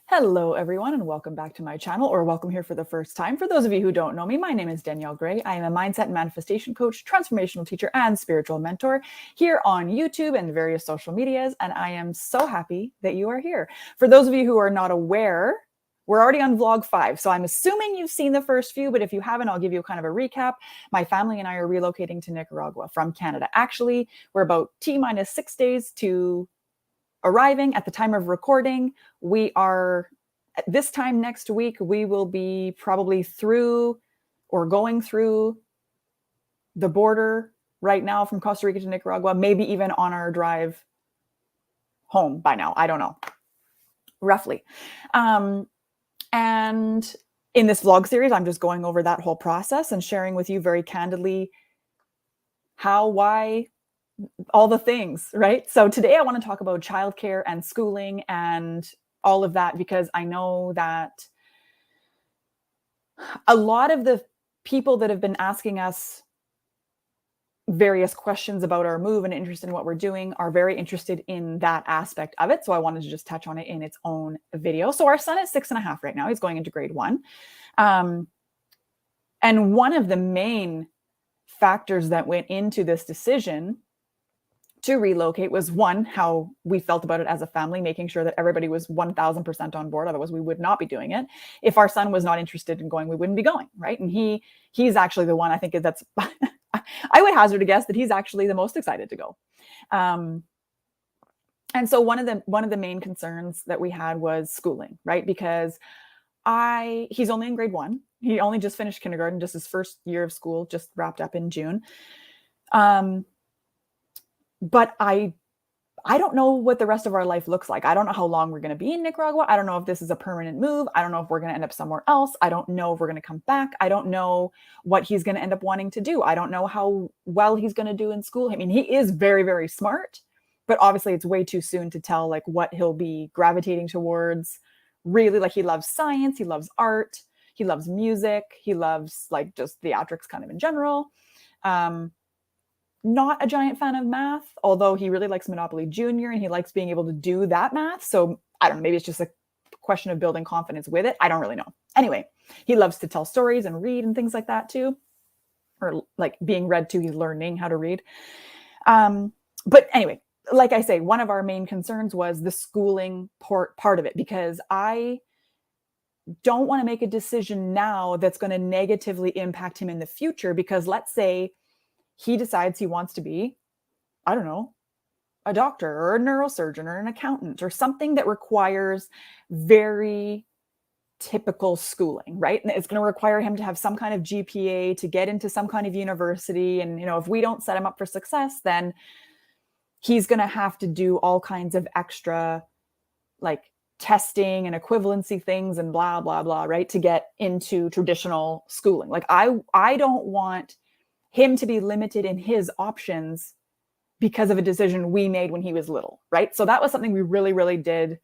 Hello, everyone, and welcome back to my channel, or welcome here for the first time. For those of you who don't know me, my name is Danielle Gray. I am a mindset and manifestation coach, transformational teacher, and spiritual mentor here on YouTube and various social medias, and I am so happy that you are here. For those of you who are not aware, we're already on vlog 5, so I'm assuming you've seen the first few, but if you haven't, I'll give you kind of a recap. My family and I are relocating to Nicaragua from Canada. Actually, we're about T-minus 6 days to arriving. At the time of recording, we are, at this time next week, we will be probably through or going through the border right now from Costa Rica to Nicaragua, maybe even on our drive home by now. I don't know, roughly. And in this vlog series, I'm just going over that whole process and sharing with you very candidly how, why, all the things, right? So today I want to talk about childcare and schooling and all of that, because I know that a lot of the people that have been asking us various questions about our move and interest in what we're doing are very interested in that aspect of it. So I wanted to just touch on it in its own video. So our son is 6.5 right now. He's going into grade 1. And one of the main factors that went into this decision to relocate was, one, how we felt about it as a family, making sure that everybody was 1000% on board. Otherwise we would not be doing it. If our son was not interested in going, we wouldn't be going, right? And he's actually the one, I think that's, I would hazard a guess that he's actually the most excited to go. And so one of the main concerns that we had was schooling, right? Because he's only in grade 1. He only just finished kindergarten, just his first year of school, just wrapped up in June. But I don't know what the rest of our life looks like. I don't know how long we're going to be in Nicaragua. I don't know if this is a permanent move. I don't know if we're going to end up somewhere else. I don't know if we're going to come back. I don't know what he's going to end up wanting to do. I don't know how well he's going to do in school. I mean, he is very, very smart, but obviously it's way too soon to tell like what he'll be gravitating towards. Really, like, he loves science, he loves art, he loves music, he loves like just theatrics kind of in general. Not a giant fan of math, although he really likes Monopoly Junior and he likes being able to do that math. So I don't know, maybe it's just a question of building confidence with it. I don't really know. Anyway, he loves to tell stories and read and things like that too, or like being read to. He's learning how to read. But anyway, like I say, one of our main concerns was the schooling part of it, because I don't want to make a decision now that's going to negatively impact him in the future. Because let's say he decides he wants to be, I don't know, a doctor or a neurosurgeon or an accountant or something that requires very typical schooling, right? And it's going to require him to have some kind of GPA to get into some kind of university. And, if we don't set him up for success, then he's going to have to do all kinds of extra like testing and equivalency things and blah, blah, blah, right? To get into traditional schooling. Like I don't want him to be limited in his options because of a decision we made when he was little, right? So that was something we really, really did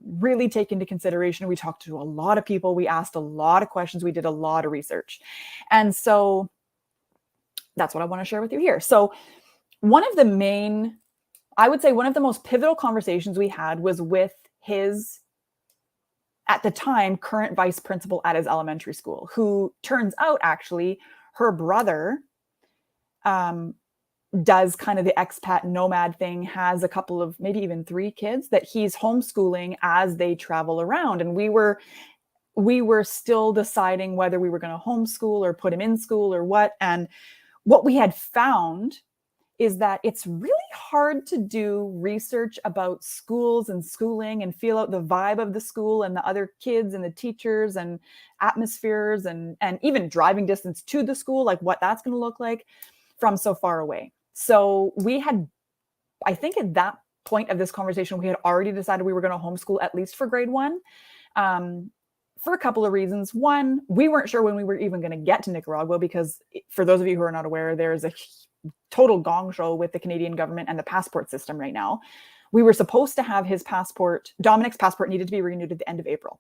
really take into consideration. We talked to a lot of people. We asked a lot of questions. We did a lot of research. And so that's what I want to share with you here. So one of the most pivotal conversations we had was with his, at the time, current vice principal at his elementary school, who turns out actually her brother does kind of the expat nomad thing, has a couple of, maybe even 3 kids that he's homeschooling as they travel around. And we were still deciding whether we were going to homeschool or put him in school or what. And what we had found is that it's really hard to do research about schools and schooling and feel out the vibe of the school and the other kids and the teachers and atmospheres and even driving distance to the school, like what that's going to look like from so far away. So we had, I think at that point of this conversation, we had already decided we were going to homeschool at least for grade 1. For a couple of reasons. One, we weren't sure when we were even going to get to Nicaragua, because for those of you who are not aware, there's a total gong show with the Canadian government and the passport system right now. We were supposed to have his passport, Dominic's passport, needed to be renewed at the end of April.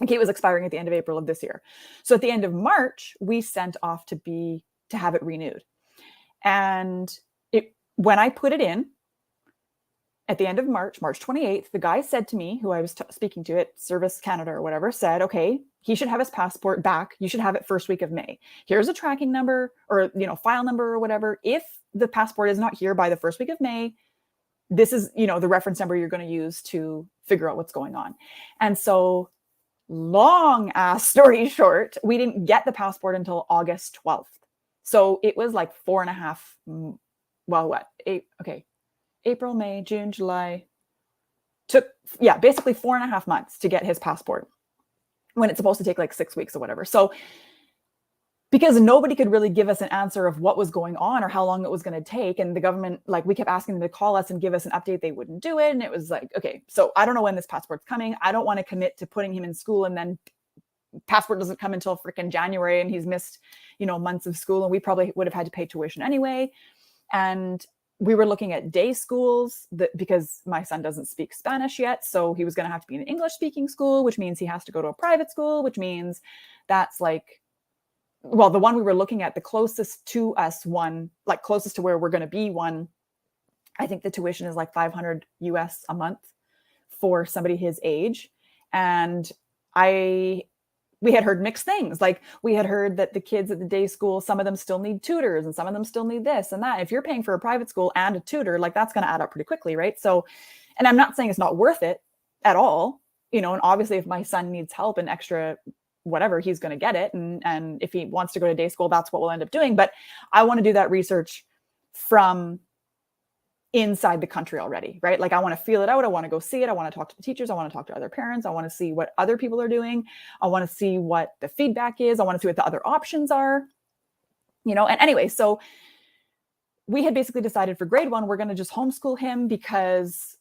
Okay, it was expiring at the end of April of this year. So at the end of March, we sent off to have it renewed. And when I put it in, at the end of March, March 28th, the guy said to me, who I was speaking to at Service Canada or whatever, said, okay, he should have his passport back. You should have it first week of May. Here's a tracking number or, file number or whatever. If the passport is not here by the first week of May, this is, the reference number you're going to use to figure out what's going on. And so, long ass story short, we didn't get the passport until August 12th. So it was like 4.5, April, May, June, July, basically 4.5 months to get his passport when it's supposed to take like 6 weeks or whatever. So because nobody could really give us an answer of what was going on or how long it was going to take. And the government, like, we kept asking them to call us and give us an update. They wouldn't do it. And it was like, okay, so I don't know when this passport's coming. I don't want to commit to putting him in school and then passport doesn't come until freaking January and he's missed, months of school. And we probably would have had to pay tuition anyway. And we were looking at day schools because my son doesn't speak Spanish yet. So he was going to have to be in an English speaking school, which means he has to go to a private school, which means that's like, well, the one we were looking at, the closest to us one, like closest to where we're going to be one, I think the tuition is like $500 US a month for somebody his age. And we had heard mixed things. Like we had heard that the kids at the day school, some of them still need tutors and some of them still need this and that. If you're paying for a private school and a tutor, like that's going to add up pretty quickly, right? So, and I'm not saying it's not worth it at all, and obviously if my son needs help and extra whatever, he's going to get it. And if he wants to go to day school, that's what we'll end up doing. But I want to do that research from inside the country already, right? Like I want to feel it out. I want to go see it. I want to talk to the teachers. I want to talk to other parents. I want to see what other people are doing. I want to see what the feedback is. I want to see what the other options are, and anyway, so we had basically decided for grade 1, we're going to just homeschool him because,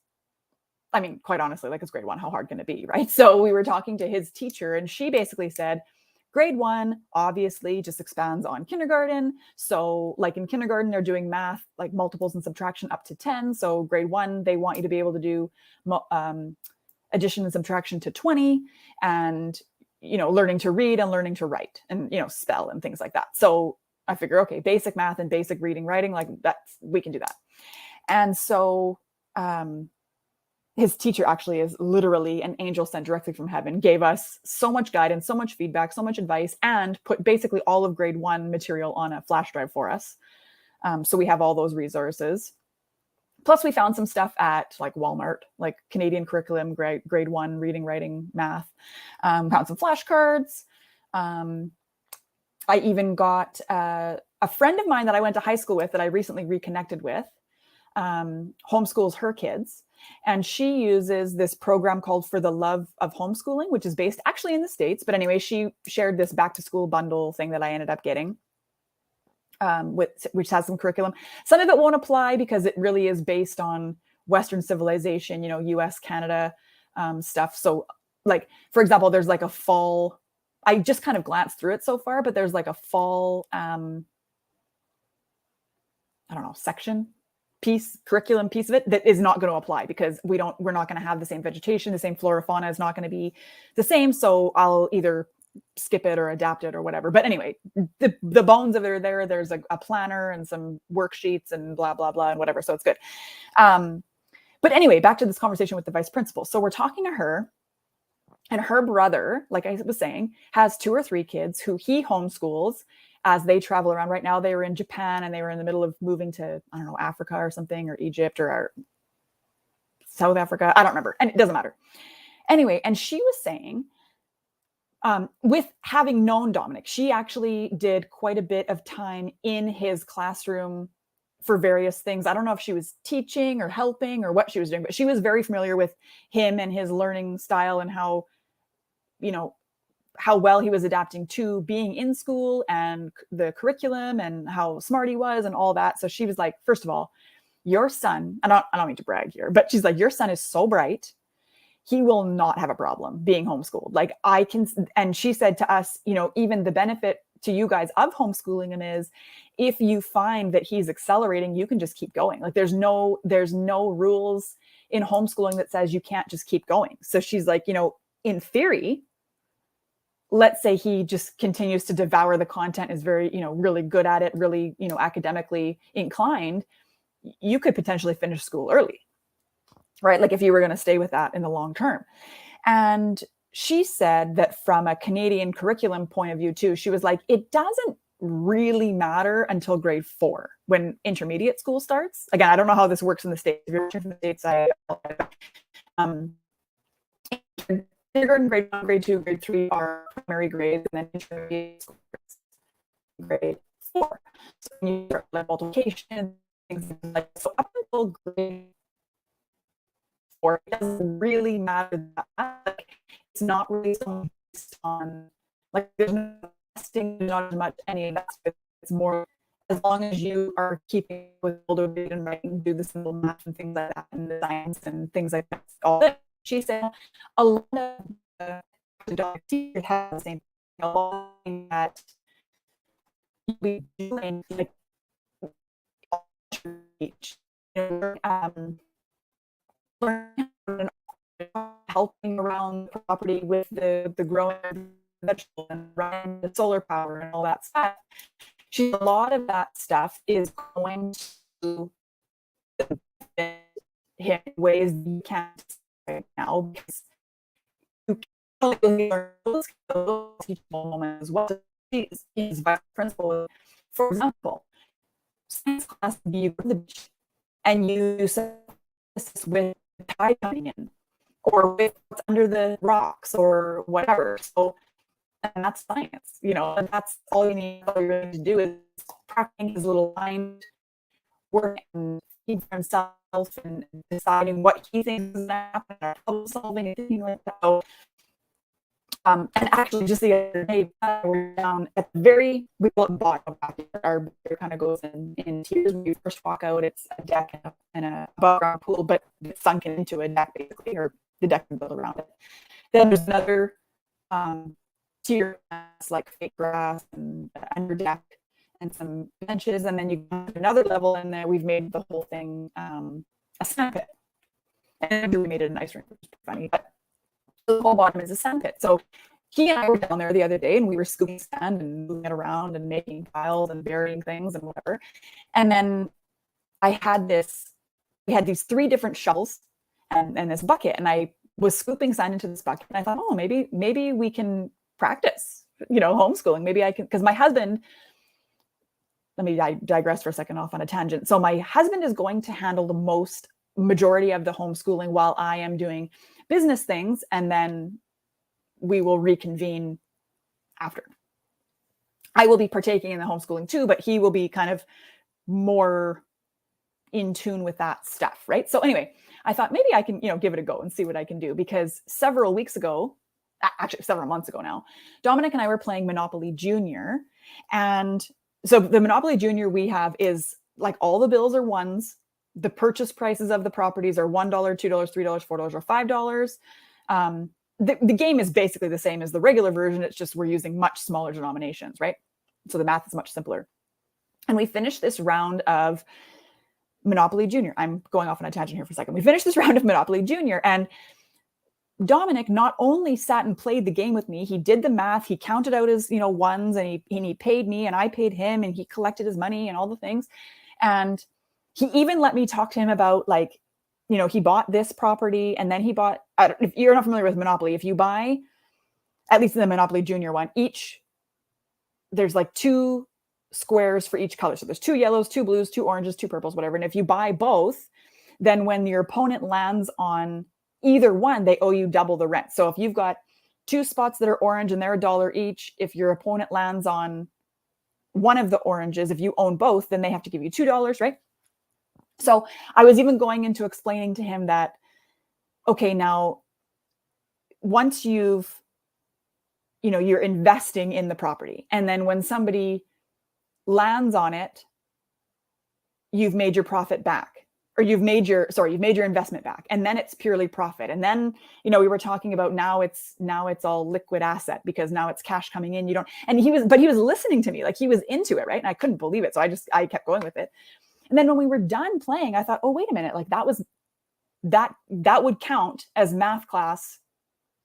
I mean, quite honestly, like it's grade 1, how hard can it be, right? So we were talking to his teacher and she basically said, grade 1 obviously just expands on kindergarten. So like in kindergarten, they're doing math, like multiples and subtraction up to 10. So grade 1, they want you to be able to do addition and subtraction to 20 and, learning to read and learning to write and, spell and things like that. So I figure, okay, basic math and basic reading, writing, like we can do that. And so, his teacher actually is literally an angel sent directly from heaven, gave us so much guidance, so much feedback, so much advice, and put basically all of grade 1 material on a flash drive for us. So we have all those resources. Plus we found some stuff at like Walmart, like Canadian curriculum, grade 1, reading, writing, math, found some flashcards. I even got a friend of mine that I went to high school with that I recently reconnected with, homeschools her kids. And she uses this program called For the Love of Homeschooling, which is based actually in the States. But anyway, she shared this back to school bundle thing that I ended up getting, which has some curriculum. Some of it won't apply because it really is based on Western civilization, US, Canada stuff. So like, for example, there's like a fall, I just kind of glanced through it so far, but there's like a fall, section curriculum piece of it that is not going to apply because we're not going to have the same vegetation, the same flora fauna is not going to be the same. So I'll either skip it or adapt it or whatever. But anyway, the bones of it are there. There's a planner and some worksheets and blah, blah, blah, and whatever. So it's good. But anyway, back to this conversation with the vice principal. So we're talking to her and her brother, like I was saying, has 2 or 3 kids who he homeschools as they travel around. Right now, they were in Japan and they were in the middle of moving to, I don't know, Africa or something, or Egypt or South Africa. I don't remember. And it doesn't matter. Anyway, and she was saying, with having known Dominic, she actually did quite a bit of time in his classroom for various things. I don't know if she was teaching or helping or what she was doing, but she was very familiar with him and his learning style and how well he was adapting to being in school and the curriculum and how smart he was and all that. So she was like, first of all, your son, I don't mean to brag here, but she's like, your son is so bright. He will not have a problem being homeschooled. Like and she said to us, even the benefit to you guys of homeschooling him is if you find that he's accelerating, you can just keep going. Like there's no rules in homeschooling that says you can't just keep going. So she's like, in theory, let's say he just continues to devour the content, is very, really good at it, really, academically inclined, you could potentially finish school early. right? Like if you were going to stay with that in the long term. And she said that from a Canadian curriculum point of view too, she was like, it doesn't really matter until grade 4 when intermediate school starts. Again, I don't know how this works in the States. If you're watching from the States, um, kindergarten, grade 1, grade 2, grade 3 are primary grades, and then intermediate school grade 4. So when you start like multiplication, things like so up until grade 4, it doesn't really matter that much. It's not really so based on like there's no testing, not as much any of that. It's more as long as you are keeping with older read and writing, do the simple math and things like that, and the science and things like that. All that she said, a lot of the teachers have the same thing that we doing like helping around the property with the growing vegetables and running the solar power and all that stuff. A lot of that stuff is going to hit ways you can't right now because you can't really learn those teachable moments as well. He's vice principal, for example, science class, you go to the beach and you with the tide coming in or with what's under the rocks or whatever. So, and that's science, and that's all you need. All you're going to do is practicing his little mind work and for himself and deciding what he thinks is going to happen, or problem solving, anything like that. So, and actually, just the other day, we're down at the we call it bottom of our beer kind of goes in tiers. When you first walk out, it's a deck and a above ground pool, but it's sunken into a deck basically, or the deck is built around it. Then there's another tier, like fake grass and under deck and some benches, and then you go to another level, and then we've made the whole thing a sand pit. And we made it a nice rink, which is funny, but the whole bottom is a sand pit. So he and I were down there the other day, and we were scooping sand and moving it around and making piles and burying things and whatever. And then we had these 3 different shovels and this bucket, and I was scooping sand into this bucket, and I thought, oh, maybe we can practice, homeschooling. Maybe I can, because my husband, let me digress for a second off on a tangent. So my husband is going to handle the majority of the homeschooling while I am doing business things, and then we will reconvene after. I will be partaking in the homeschooling too, but he will be kind of more in tune with that stuff, right? So anyway, I thought maybe I can, give it a go and see what I can do, because several months ago now, Dominic and I were playing Monopoly Junior. And so the Monopoly Junior we have is like all the bills are ones. The purchase prices of the properties are $1, $2, $3, $4, or $5. The game is basically the same as the regular version. It's just we're using much smaller denominations, right? So the math is much simpler. And we finished this round of Monopoly Junior. I'm going off on a tangent here for a second. We finished this round of Monopoly Junior, and Dominic not only sat and played the game with me, he did the math, he counted out his, ones, and he paid me and I paid him, and he collected his money and all the things. And he even let me talk to him about, like, he bought this property, and then he bought, if you're not familiar with Monopoly, if you buy, at least in the Monopoly Junior one, there's like 2 squares for each color. So there's 2 yellows, 2 blues, 2 oranges, 2 purples, whatever. And if you buy both, then when your opponent lands on either one, they owe you double the rent. So if you've got 2 spots that are orange and they're $1 each, if your opponent lands on one of the oranges, if you own both, then they have to give you $2, right? So I was even going into explaining to him that, okay, now once you're investing in the property, and then when somebody lands on it, you've made your profit back, or you've made your investment back, and then it's purely profit. And then, we were talking about now it's all liquid asset, because now it's cash coming in. He was listening to me, like he was into it, right? And I couldn't believe it. So I kept going with it. And then when we were done playing, I thought, oh, wait a minute, like that would count as math class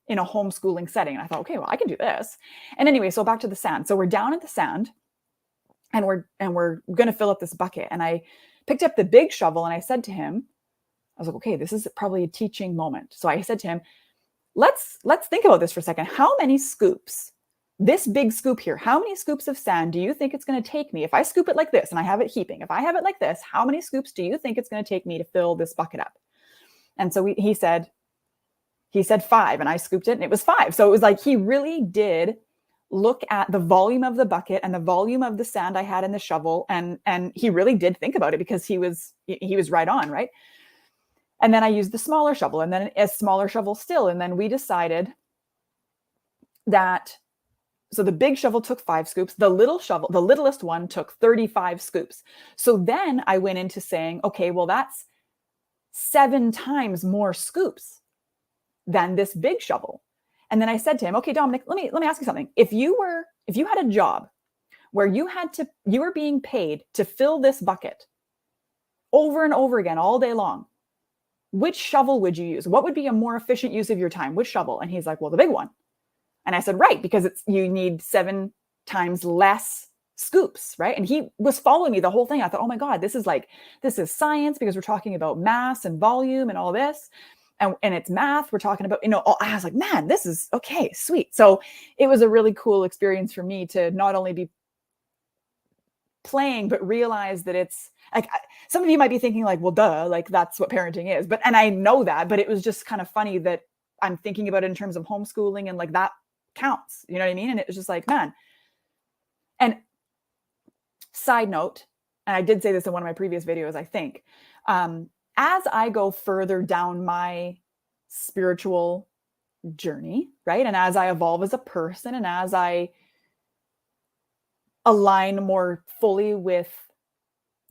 in a homeschooling setting. And I thought, okay, well, I can do this. And anyway, so back to the sand. So we're down at the sand, and we're going to fill up this bucket. And I picked up the big shovel, and I said to him, was like, okay, this is probably a teaching moment. So I said to him, let's think about this for a second. How many scoops, this big scoop here, how many scoops of sand do you think it's going to take me? If I scoop it like this and I have it heaping, if I have it like this, how many scoops do you think it's going to take me to fill this bucket up? And so he said 5, and I scooped it and it was 5. So it was like, he really did look at the volume of the bucket and the volume of the sand I had in the shovel. And he really did think about it, because he was right on. Right. And then I used the smaller shovel, and then a smaller shovel still. And then we decided that, so the big shovel took 5 scoops, the little shovel, the littlest one, took 35 scoops. So then I went into saying, okay, well, that's 7 times more scoops than this big shovel. And then I said to him, okay, Dominic, let me ask you something. If you had a job where you were being paid to fill this bucket over and over again all day long, which shovel would you use? What would be a more efficient use of your time? Which shovel? And he's like, well, the big one. And I said, right, because you need 7 times less scoops, right? And he was following me the whole thing. I thought, oh my God, this is science, because we're talking about mass and volume and all this. And it's math. We're talking about, I was like, man, this is okay, sweet. So it was a really cool experience for me to not only be playing, but realize that it's like, some of you might be thinking like, well, duh, like that's what parenting is. And I know that, but it was just kind of funny that I'm thinking about it in terms of homeschooling, and like that counts, you know what I mean? And it was just like, man. And side note, and I did say this in one of my previous videos, I think, as I go further down my spiritual journey, right? And as I evolve as a person, and as I align more fully with,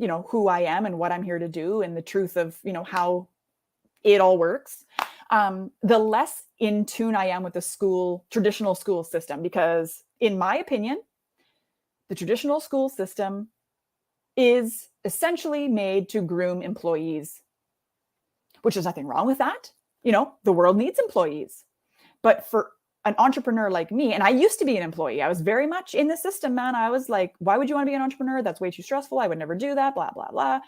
who I am and what I'm here to do, and the truth of, how it all works, the less in tune I am with the traditional school system. Because in my opinion, the traditional school system is essentially made to groom employees, which is nothing wrong with that. The world needs employees. But for an entrepreneur like me, and I used to be an employee, I was very much in the system, man. I was like, why would you want to be an entrepreneur? That's way too stressful. I would never do that, blah, blah, blah.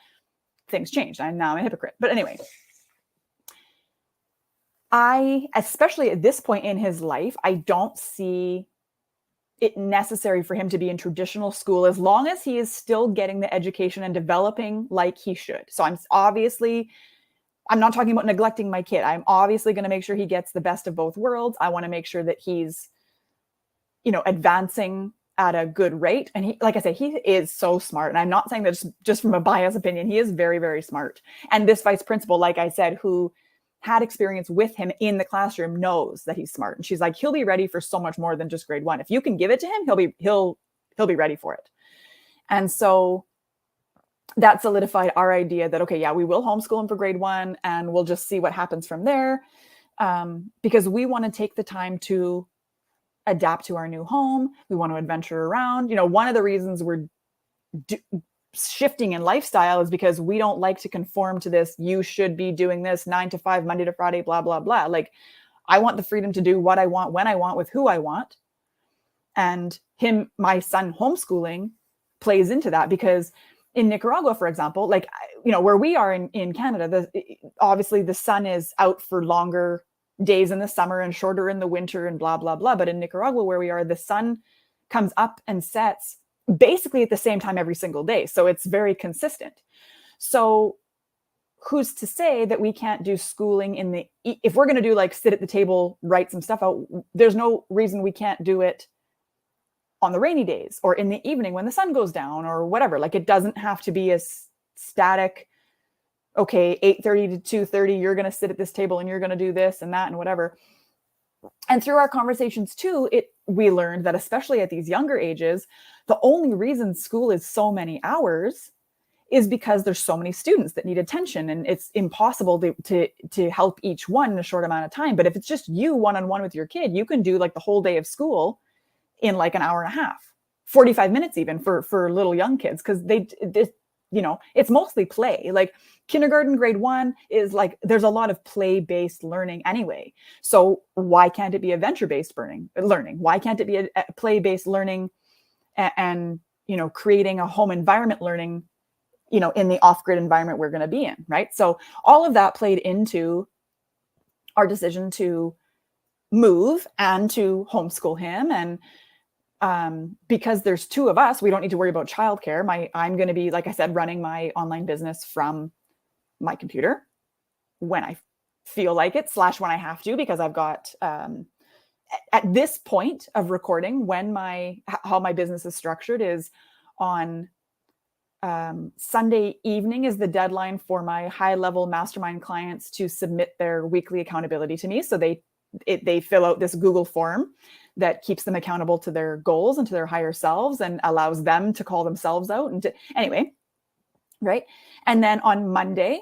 Things changed. Now I'm a hypocrite. But anyway, especially at this point in his life, I don't see it necessary for him to be in traditional school, as long as he is still getting the education and developing like he should. So I'm not talking about neglecting my kid. I'm obviously going to make sure he gets the best of both worlds. I want to make sure that he's, advancing at a good rate. And he, like I said, he is so smart. And I'm not saying that just from a biased opinion. He is very, very smart. And this vice principal, like I said, who had experience with him in the classroom, knows that he's smart. And she's like, he'll be ready for so much more than just grade 1. If you can give it to him, he'll be ready for it. And so that solidified our idea that, okay, yeah, we will homeschool him for grade 1, and we'll just see what happens from there. Because we want to take the time to adapt to our new home. We want to adventure around. One of the reasons we're shifting in lifestyle is because we don't like to conform to this, you should be doing this 9 to 5, Monday to Friday, blah, blah, blah. Like, I want the freedom to do what I want, when I want, with who I want. And my son homeschooling plays into that, because in Nicaragua, for example, like, where we are in Canada, obviously the sun is out for longer days in the summer and shorter in the winter and blah, blah, blah. But in Nicaragua, where we are, the sun comes up and sets basically at the same time every single day. So it's very consistent. So who's to say that we can't do schooling if we're going to do like sit at the table, write some stuff out, there's no reason we can't do it on the rainy days or in the evening when the sun goes down or whatever. Like, it doesn't have to be a static, okay, 8:30 to 2:30, you're going to sit at this table and you're going to do this and that and whatever. And through our conversations too, we learned that especially at these younger ages, the only reason school is so many hours is because there's so many students that need attention, and it's impossible to help each one in a short amount of time. But if it's just you one-on-one with your kid, you can do like the whole day of school in like an hour and a half, 45 minutes even for little young kids, because it's mostly play. Like kindergarten, grade 1 is like, there's a lot of play-based learning anyway. So why can't it be adventure-based learning? Why can't it be a play-based learning and creating a home environment learning, in the off-grid environment we're going to be in, right? So all of that played into our decision to move and to homeschool him. And because there's two of us, we don't need to worry about childcare. I'm going to be, like I said, running my online business from my computer when I feel like it / when I have to, because I've got, at this point of recording, how my business is structured is on Sunday evening is the deadline for my high-level mastermind clients to submit their weekly accountability to me. So they fill out this Google form that keeps them accountable to their goals and to their higher selves and allows them to call themselves out. Anyway, right? And then on Monday,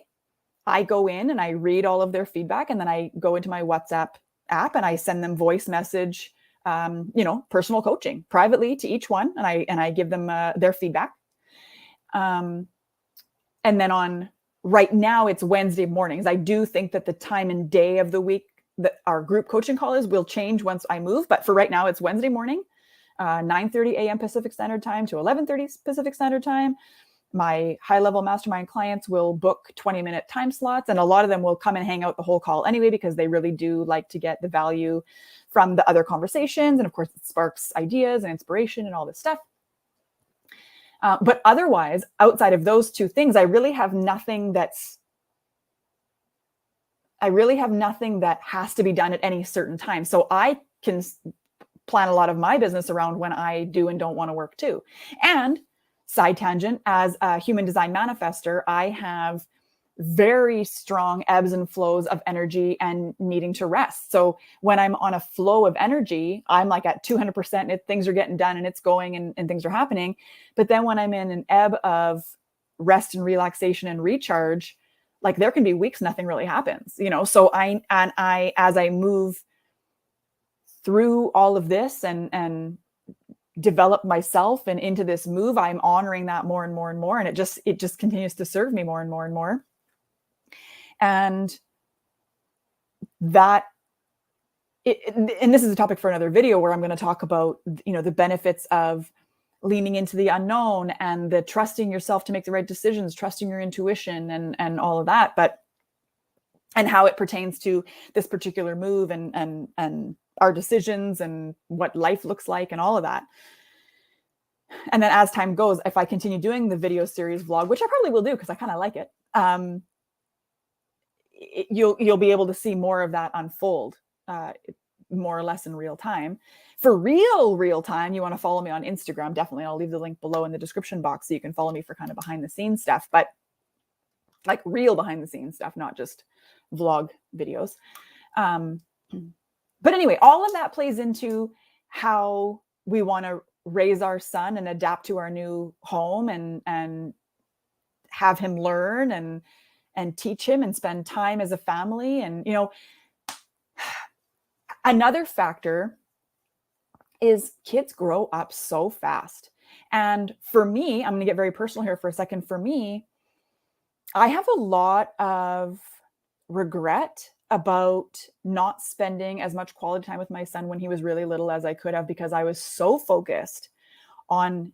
I go in and I read all of their feedback, and then I go into my WhatsApp app and I send them voice message, personal coaching privately to each one, and I give them their feedback. And then right now it's Wednesday mornings. I do think that the time and day of the week that our group coaching call will change once I move. But for right now, it's Wednesday morning, 9:30 a.m. Pacific Standard Time to 11:30 Pacific Standard Time. My high-level mastermind clients will book 20-minute time slots, and a lot of them will come and hang out the whole call anyway, because they really do like to get the value from the other conversations. And of course, it sparks ideas and inspiration and all this stuff. But otherwise, outside of those two things, I really have nothing that has to be done at any certain time. So I can plan a lot of my business around when I do and don't want to work too. And side tangent, as a human design manifester, I have very strong ebbs and flows of energy and needing to rest. So when I'm on a flow of energy, I'm like at 200% and things are getting done and it's going and things are happening. But then when I'm in an ebb of rest and relaxation and recharge, like there can be weeks nothing really happens, So as I move through all of this and develop myself and into this move, I'm honoring that more and more and more. And it just continues to serve me more and more and more. And and this is a topic for another video where I'm going to talk about, the benefits of leaning into the unknown and the trusting yourself to make the right decisions, trusting your intuition and all of that, and how it pertains to this particular move and our decisions and what life looks like and all of that. And then as time goes, if I continue doing the video series vlog, which I probably will do because I kind of like it, you'll be able to see more of that unfold, more or less in real time. For real time, you want to follow me on Instagram, definitely. I'll leave the link below in the description box so you can follow me for kind of behind the scenes stuff, but like real behind the scenes stuff, not just vlog videos. But anyway, all of that plays into how we want to raise our son and adapt to our new home and have him learn and teach him and spend time as a family. And, another factor is kids grow up so fast. And for me, I'm going to get very personal here for a second. For me, I have a lot of regret about not spending as much quality time with my son when he was really little as I could have, because I was so focused on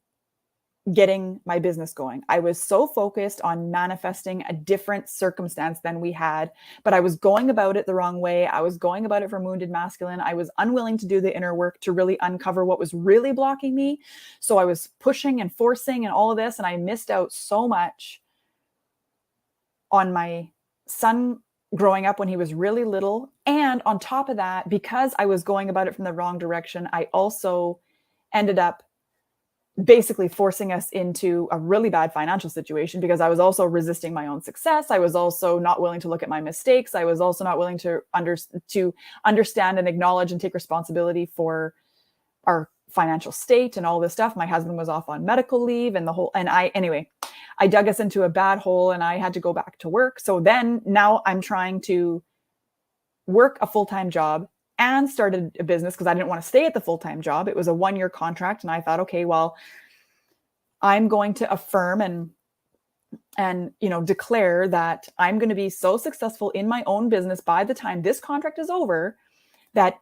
getting my business going. I was so focused on manifesting a different circumstance than we had, but I was going about it the wrong way. I was going about it from wounded masculine. I was unwilling to do the inner work to really uncover what was really blocking me. So I was pushing and forcing and all of this, and I missed out so much on my son growing up when he was really little. And on top of that, because I was going about it from the wrong direction, I also ended up basically forcing us into a really bad financial situation, because I was also resisting my own success. I was also not willing to look at my mistakes. I was also not willing to understand and acknowledge and take responsibility for our financial state and all this stuff. My husband was off on medical leave and I dug us into a bad hole and I had to go back to work. So then now I'm trying to work a full-time job and started a business because I didn't want to stay at the full-time job. It was a 1-year contract. And I thought, okay, well, I'm going to affirm and declare that I'm going to be so successful in my own business by the time this contract is over, that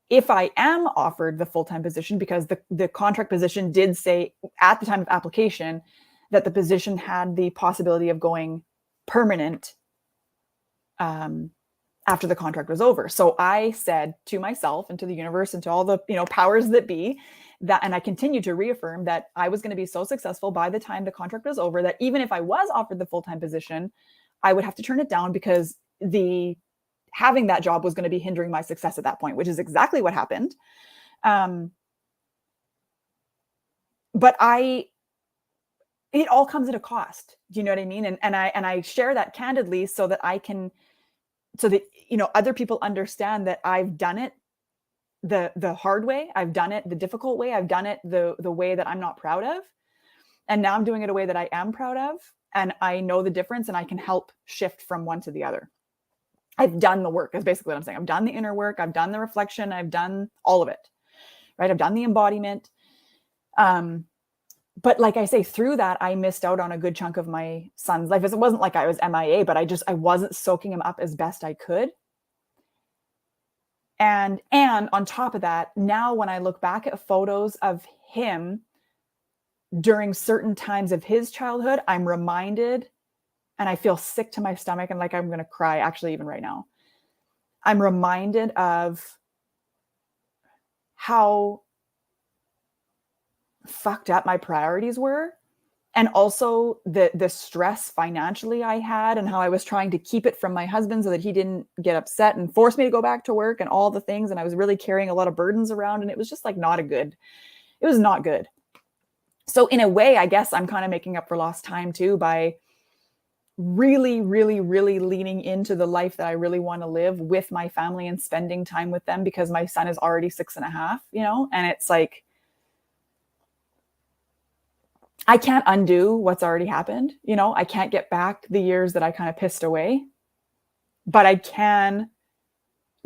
if I am offered the full-time position, because the contract position did say at the time of application that the position had the possibility of going permanent after the contract was over. So I said to myself and to the universe and to all the, powers that be, that, and I continue to reaffirm that I was going to be so successful by the time the contract was over, that even if I was offered the full-time position, I would have to turn it down because having that job was going to be hindering my success at that point, which is exactly what happened. But it all comes at a cost. Do you know what I mean? And I share that candidly so that other people understand that I've done it the hard way. I've done it the difficult way. I've done it the way that I'm not proud of. And now I'm doing it a way that I am proud of. And I know the difference, and I can help shift from one to the other. I've done the work, is basically what I'm saying. I've done the inner work. I've done the reflection. I've done all of it, right? I've done the embodiment. But like I say, through that, I missed out on a good chunk of my son's life. It wasn't like I was MIA, but I wasn't soaking him up as best I could. And on top of that, now when I look back at photos of him during certain times of his childhood, I'm reminded, and I feel sick to my stomach and like I'm going to cry actually even right now. I'm reminded of how fucked up my priorities were, and also the stress financially I had, and how I was trying to keep it from my husband so that he didn't get upset and force me to go back to work and all the things. And I was really carrying a lot of burdens around, and it was just like it was not good. So in a way, I guess I'm kind of making up for lost time too, by really, really, really leaning into the life that I really want to live with my family and spending time with them, because my son is already 6.5, and it's like, I can't undo what's already happened. I can't get back the years that I kind of pissed away, but I can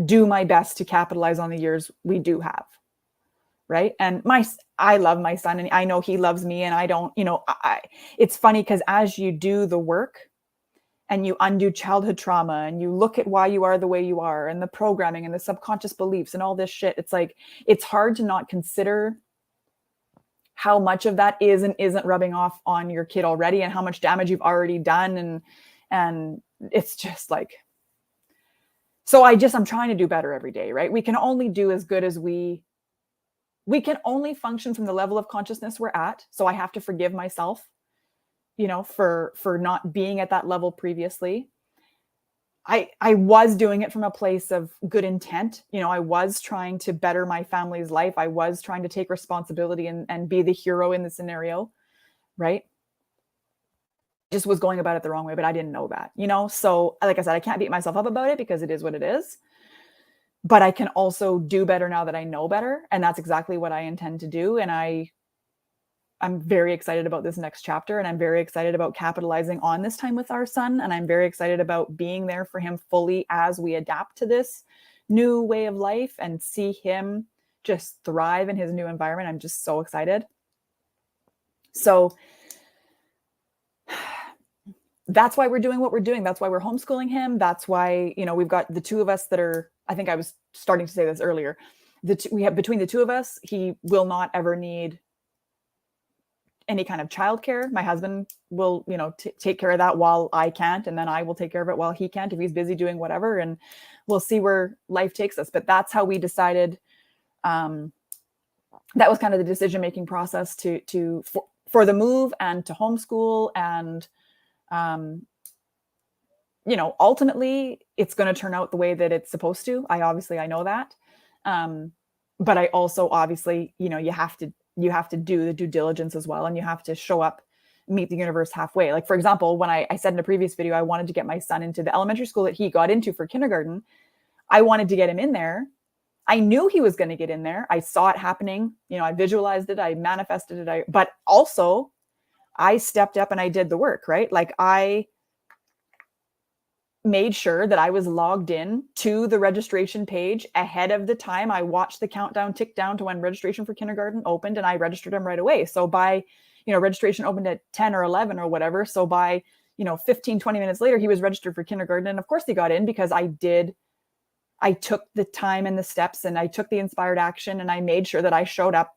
do my best to capitalize on the years we do have. Right. And I love my son, and I know he loves me, and I don't, it's funny because as you do the work and you undo childhood trauma and you look at why you are the way you are, and the programming and the subconscious beliefs and all this shit, it's like, it's hard to not consider how much of that is and isn't rubbing off on your kid already, and how much damage you've already done. And it's just like, so I'm trying to do better every day, right? We can only do as good as we can only function from the level of consciousness we're at. So I have to forgive myself, for not being at that level previously. I was doing it from a place of good intent. I was trying to better my family's life. I was trying to take responsibility and be the hero in the scenario, right? Just was going about it the wrong way, but I didn't know that, So like I said, I can't beat myself up about it because it is what it is. But I can also do better now that I know better. And that's exactly what I intend to do. And I'm very excited about this next chapter, and I'm very excited about capitalizing on this time with our son. And I'm very excited about being there for him fully as we adapt to this new way of life and see him just thrive in his new environment. I'm just so excited. So that's why we're doing what we're doing. That's why we're homeschooling him. That's why, we've got the two of us that are, I think I was starting to say this earlier. We have, between the two of us, he will not ever need any kind of childcare. My husband will, take care of that while I can't. And then I will take care of it while he can't, if he's busy doing whatever, and we'll see where life takes us. But that's how we decided. That was kind of the decision-making process for the move and to homeschool. And, ultimately it's going to turn out the way that it's supposed to. I know that. But I also, obviously, you have to do the due diligence as well. And you have to show up, meet the universe halfway. Like, for example, when I said in a previous video, I wanted to get my son into the elementary school that he got into for kindergarten. I wanted to get him in there. I knew he was going to get in there. I saw it happening. I visualized it. I manifested it. But also I stepped up and I did the work, right? Like, I made sure that I was logged in to the registration page ahead of the time. I watched the countdown tick down to when registration for kindergarten opened, and I registered him right away. So by, registration opened at 10 or 11 or whatever. So by, 15, 20 minutes later, he was registered for kindergarten. And of course he got in, because I took the time and the steps, and I took the inspired action, and I made sure that I showed up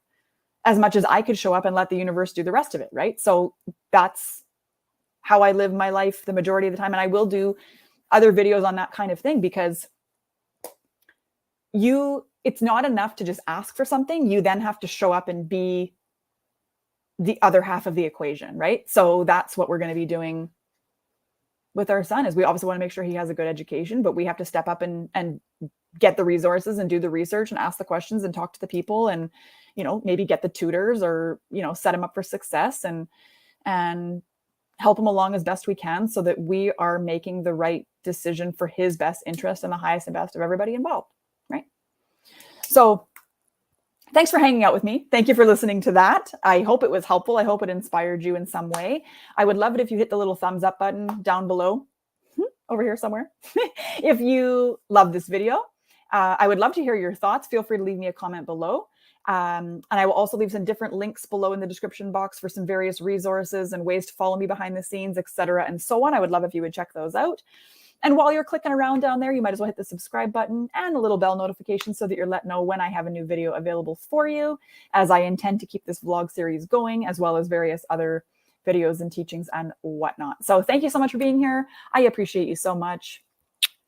as much as I could show up and let the universe do the rest of it, right? So that's how I live my life the majority of the time. And I will do other videos on that kind of thing, because it's not enough to just ask for something. You then have to show up and be the other half of the equation, right? So that's what we're going to be doing with our son. Is we obviously want to make sure he has a good education, but we have to step up and get the resources and do the research and ask the questions and talk to the people, and, you know, maybe get the tutors, or, you know, set him up for success, and help him along as best we can, so that we are making the right decision for his best interest and the highest and best of everybody involved, right? So thanks for hanging out with me. Thank you for listening to that. I hope it was helpful. I hope it inspired you in some way. I would love it if you hit the little thumbs up button down below, over here somewhere. If you love this video, I would love to hear your thoughts. Feel free to leave me a comment below. And I will also leave some different links below in the description box for some various resources and ways to follow me behind the scenes, etc., and so on. I would love if you would check those out. And while you're clicking around down there, you might as well hit the subscribe button and the little bell notification, so that you're let know when I have a new video available for you, as I intend to keep this vlog series going, as well as various other videos and teachings and whatnot. So thank you so much for being here. I appreciate you so much.